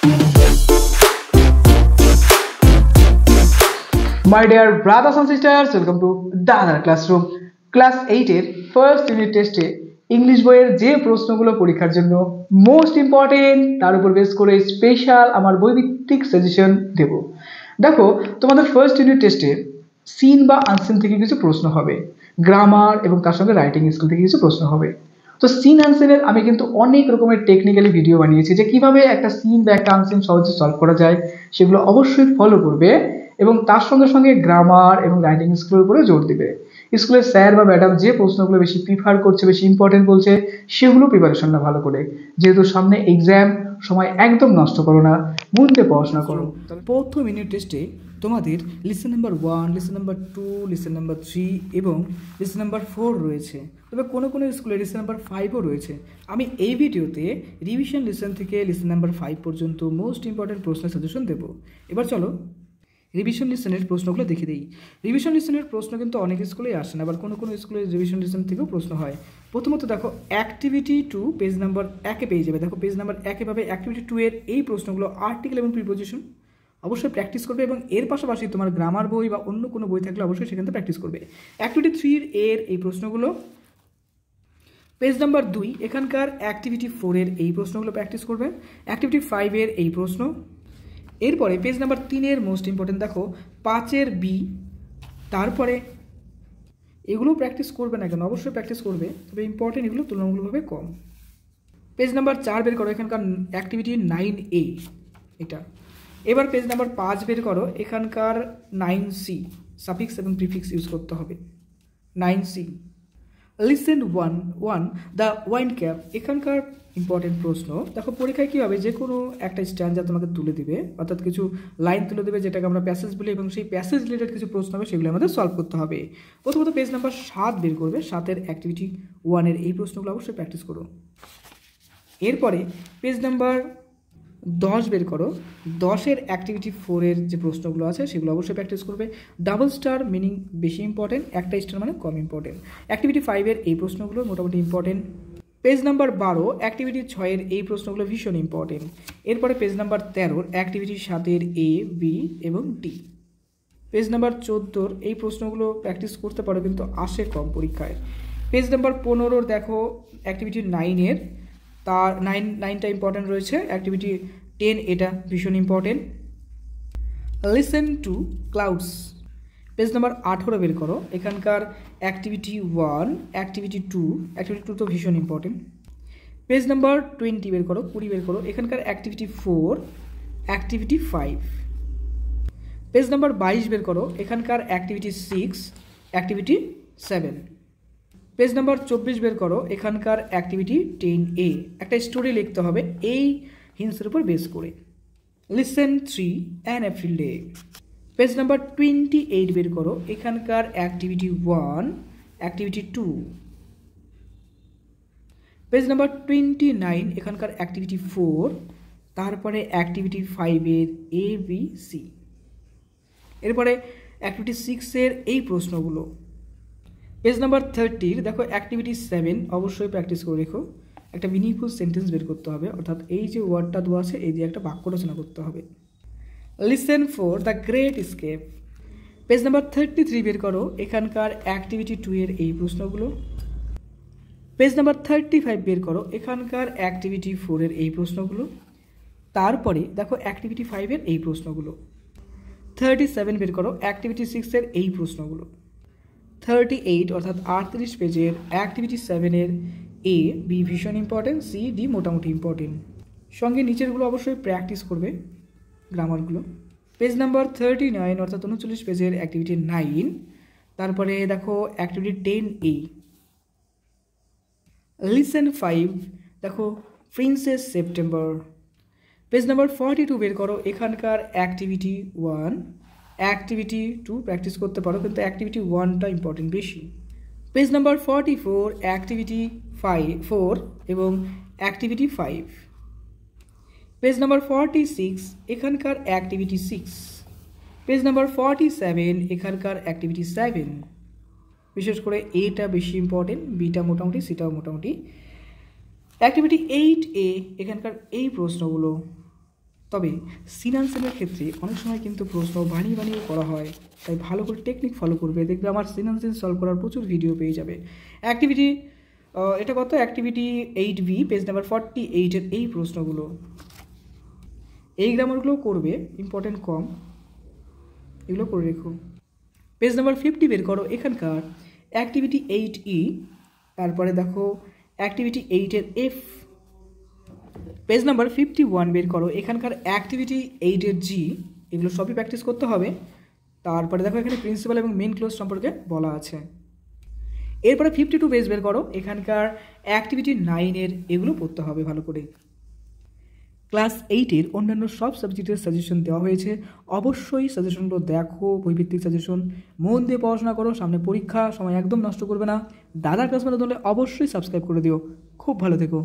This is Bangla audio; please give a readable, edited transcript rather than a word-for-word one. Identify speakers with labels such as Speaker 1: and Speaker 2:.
Speaker 1: My dear brothers and sisters, welcome to the other classroom. Class 8 এর ফার্স্ট ইউনিট টেস্টে ইংলিশ বইয়ের যে প্রশ্নগুলো পরীক্ষার জন্য মোস্ট ইম্পর্টেন্ট তার উপর বেস করে স্পেশাল আমার বইভিত্তিক সাজেশন দেব। দেখো, তোমাদের ফার্স্ট ইউনিট টেস্টে সিন বা আনসিন থেকে কিছু প্রশ্ন হবে, গ্রামার এবং তার সঙ্গে রাইটিং স্কিল থেকে কিছু প্রশ্ন হবে। তো সিন আনসিনের আমি কিন্তু অনেক রকমের টেকনিক্যালি ভিডিও বানিয়েছি যে কিভাবে একটা সিন বা একটা আনসিন সহজে সলভ করা যায়, সেগুলো অবশ্যই ফলো করবে এবং তার সঙ্গে সঙ্গে গ্রামার এবং রাইটিং স্কিলের উপরে জোর দিবে। স্কুলের স্যার বা ম্যাডাম যে প্রশ্নগুলো বেশি প্রিফার করছে, বেশি ইম্পর্টেন্ট বলছে, সেগুলো প্রিপারেশন না ভালো করে, যেহেতু সামনে এক্সাম, সময় একদম নষ্ট করো না, মন দিয়ে পড়াশোনা করো। প্রথম ইউনিট টেস্টে তোমাদের listen number 1, listen number 2, listen number 3 এবং লিসন নাম্বার 4 রয়েছে। তবে কোনো কোনো স্কুলে লিসন নাম্বার 5ও রয়েছে। আমি এই ভিডিওতে রিভিশন লিসন থেকে লিসন নাম্বার 5 পর্যন্ত মোস্ট ইম্পর্টেন্ট প্রশ্নের সাজেশন দেবো। এবার চলো রিভিশন লিসনের প্রশ্নগুলো দেখে দিই। রিভিশন লিসনের প্রশ্ন কিন্তু অনেক স্কুলেই আসে না, আবার কোনো কোনো স্কুলে রিভিশন লিসন থেকেও প্রশ্ন হয়। প্রথমত দেখো, অ্যাক্টিভিটি 2 পেজ নাম্বার 1-এ পেয়ে যাবে। দেখো, পেজ নাম্বার 1-এ পাবে অ্যাক্টিভিটি 2 এর এই প্রশ্নগুলো, আর্টিকেল এবং প্রিপোজিশন অবশ্যই প্র্যাকটিস করবে এবং এর পাশাপাশি তোমার গ্রামার বই বা অন্য কোনো বই থাকলে অবশ্যই সেখান থেকে প্র্যাকটিস করবে। অ্যাক্টিভিটি 3 এর এই প্রশ্নগুলো, পেজ নাম্বার 2 এখানকার অ্যাক্টিভিটি 4 এর এই প্রশ্নগুলো প্র্যাকটিস করবে, অ্যাক্টিভিটি 5 এর এই প্রশ্ন। এরপরে পেজ নাম্বার 3 এর মোস্ট ইম্পর্টেন্ট দেখো 5-এর বি, তারপরে এগুলো প্র্যাকটিস করবে না কেন, অবশ্যই প্র্যাকটিস করবে, তবে ইম্পর্টেন্ট এগুলো তুলনামূলকভাবে কম। পেজ নাম্বার 4 বের করো, এখানকার অ্যাক্টিভিটি 9A এটা। এবার পেজ নাম্বার 5 বের করো, এখানকার 9C, সাফিক্স এবং প্রিফিক্স ইউজ করতে হবে। 9C listen 1 the wine cap, এখানকার ইম্পর্টেন্ট প্রশ্ন। দেখো, পরীক্ষায় কী হবে, যে কোনো একটা স্ট্যান্ডার তোমাকে তুলে দিবে, অর্থাৎ কিছু লাইন তুলে দেবে যেটাকে আমরা প্যাসেজ বলি, এবং সেই প্যাসেজ রিলেটেড কিছু প্রশ্ন হবে, সেগুলো আমাদের সলভ করতে হবে। প্রথমত পেজ নাম্বার 7 বের করবে, 7-এর অ্যাক্টিভিটি 1 এর এই প্রশ্নগুলো অবশ্যই প্র্যাকটিস করো। এরপরে পেজ নাম্বার 10 বের করো, 10-এর অ্যাক্টিভিটি 4 এর যে প্রশ্নগুলো আছে সেগুলো অবশ্যই প্র্যাকটিস করবে। ডাবল স্টার মিনিং বেশি ইম্পর্টেন্ট, একটা স্টার মানে কম ইম্পর্টেন্ট। অ্যাক্টিভিটি 5 এর এই প্রশ্নগুলো মোটামুটি ইম্পর্টেন্ট। পেজ নাম্বার 12 অ্যাক্টিভিটি 6 এর এই প্রশ্নগুলো ভীষণ ইম্পর্টেন্ট। এরপরে পেজ নাম্বার 13 অ্যাক্টিভিটি 7-এর A, B এবং D। পেজ নাম্বার 14 এই প্রশ্নগুলো প্র্যাকটিস করতে পারো, কিন্তু আসে কম পরীক্ষায়। পেজ নাম্বার 15 দেখো অ্যাক্টিভিটি 9 এর, তার 9টা ইম্পর্টেন্ট রয়েছে। অ্যাক্টিভিটি 10 এটা ভীষণ important. Listen to clouds, page number 18 বের করো, এখানকার অ্যাক্টিভিটি 1, অ্যাক্টিভিটি 2 তো ভীষণ ইম্পর্টেন্ট। পেজ নাম্বার 20 বের করো, 20 বের করো, এখানকার অ্যাক্টিভিটি 4, অ্যাক্টিভিটি 5। পেজ নাম্বার 22 বের করো, এখানকার অ্যাক্টিভিটি 6, অ্যাক্টিভিটি 7। পেজ নাম্বার 24 বের করো, এখানকার অ্যাক্টিভিটি 10A, একটা স্টোরি লিখতে হবে এই হিন্টসের উপর বেস করে। Listen 3 an April day, page number 28 বের করো, এখানকার অ্যাক্টিভিটি 1, অ্যাক্টিভিটি 2। পেজ নাম্বার 29 এখানকার অ্যাক্টিভিটি 4, তারপরে অ্যাক্টিভিটি 5 এর A, B, C। এরপরে অ্যাক্টিভিটি 6 এর এই প্রশ্নগুলো। পেজ নাম্বার 30 দেখো অ্যাক্টিভিটি 7 অবশ্যই প্র্যাকটিস করে রেখো, একটা মিনিংফুল সেন্টেন্স বের করতে হবে, অর্থাৎ এই যে ওয়ার্ডটা দেওয়া আছে এই দিয়ে একটা বাক্য রচনা করতে হবে। Listen 4 the great escape, page number 33 বের করো, এখানকার অ্যাক্টিভিটি 2 এর এই প্রশ্নগুলো। পেজ নাম্বার 35 বের করো, এখানকার অ্যাক্টিভিটি 4 এর এই প্রশ্নগুলো। তারপরে দেখো অ্যাক্টিভিটি 5 এর এই প্রশ্নগুলো। 37 বের করো, অ্যাক্টিভিটি 6 এর এই প্রশ্নগুলো। 38 অর্থাৎ 38 পেজের অ্যাক্টিভিটি 7 এর A, B ভীষণ ইম্পর্টেন্ট, C, D মোটামুটি ইম্পর্টেন্ট। সঙ্গে নিচেরগুলো অবশ্যই প্র্যাকটিস করবে, গ্রামারগুলো। পেজ নাম্বার 39 অর্থাৎ 39 পেজের অ্যাক্টিভিটি 9, তারপরে দেখো অ্যাক্টিভিটি 10A। লিসেন 5 দেখো প্রিন্সেস সেপ্টেম্বর, পেজ নাম্বার 42 বের করো, এখানকার অ্যাক্টিভিটি 1, অ্যাক্টিভিটি 2 প্র্যাকটিস করতে পারো, কিন্তু অ্যাক্টিভিটি 1টা ইম্পর্টেন্ট বেশি। পেজ নাম্বার 44 অ্যাক্টিভিটি 4 এবং অ্যাক্টিভিটি 5। পেজ নাম্বার 46 এখানকার অ্যাক্টিভিটি 6। পেজ নাম্বার 47 এখানকার অ্যাক্টিভিটি 7। বিশেষ করে এটা বেশি ইম্পর্টেন্ট, বিটা মোটামুটি, সিটাও মোটামুটি। অ্যাক্টিভিটি 8A এখানকার এই প্রশ্নগুলো। তবে সিন আনসারের ক্ষেত্রে অনেক সময় কিন্তু প্রশ্ন বানিয়ে বানিয়ে করা হয়, তাই ভালো করে টেকনিক ফলো করবে, দেখবে আমার সিন আনসার সলভ করার প্রচুর ভিডিও পেয়ে যাবে। অ্যাক্টিভিটি এটা কত, অ্যাক্টিভিটি 8B পেজ নাম্বার 48-এর এই প্রশ্নগুলো, এই গ্রামারগুলো করবে, ইম্পর্টেন্ট কম, এগুলো করে রেখো। পেজ নাম্বার 50 বের করো, এখানকার অ্যাক্টিভিটি 8E, তারপরে দেখো অ্যাক্টিভিটি 8-এর F। পেজ নাম্বার 51 বের করো, এখানকার অ্যাক্টিভিটি 8-এর G, এগুলো সবই প্র্যাকটিস করতে হবে। তারপরে দেখো এখানে প্রিন্সিপাল এবং মেন ক্লোজ সম্পর্কে বলা আছে। এরপরে 52 পেজ বের করো, এখানকার অ্যাক্টিভিটি 9-এর এগুলো পড়তে হবে ভালো করে। ক্লাস 8-এর অন্যান্য সব সাবজেক্টের সাজেশন দেওয়া হয়েছে, অবশ্যই সাজেশনগুলো দেখো, বইভিত্তিক সাজেশন, মন দিয়ে পড়াশোনা করো, সামনে পরীক্ষা, সময় একদম নষ্ট করবে না। দাদার ক্লাস মানে হলে অবশ্যই সাবস্ক্রাইব করে দিও। খুব ভালো থেকো।